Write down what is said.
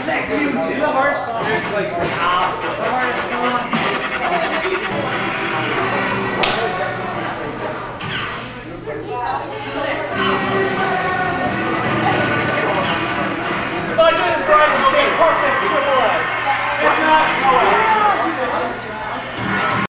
You have our song. Just like if I do this right, it's perfect triple A. If not, no way.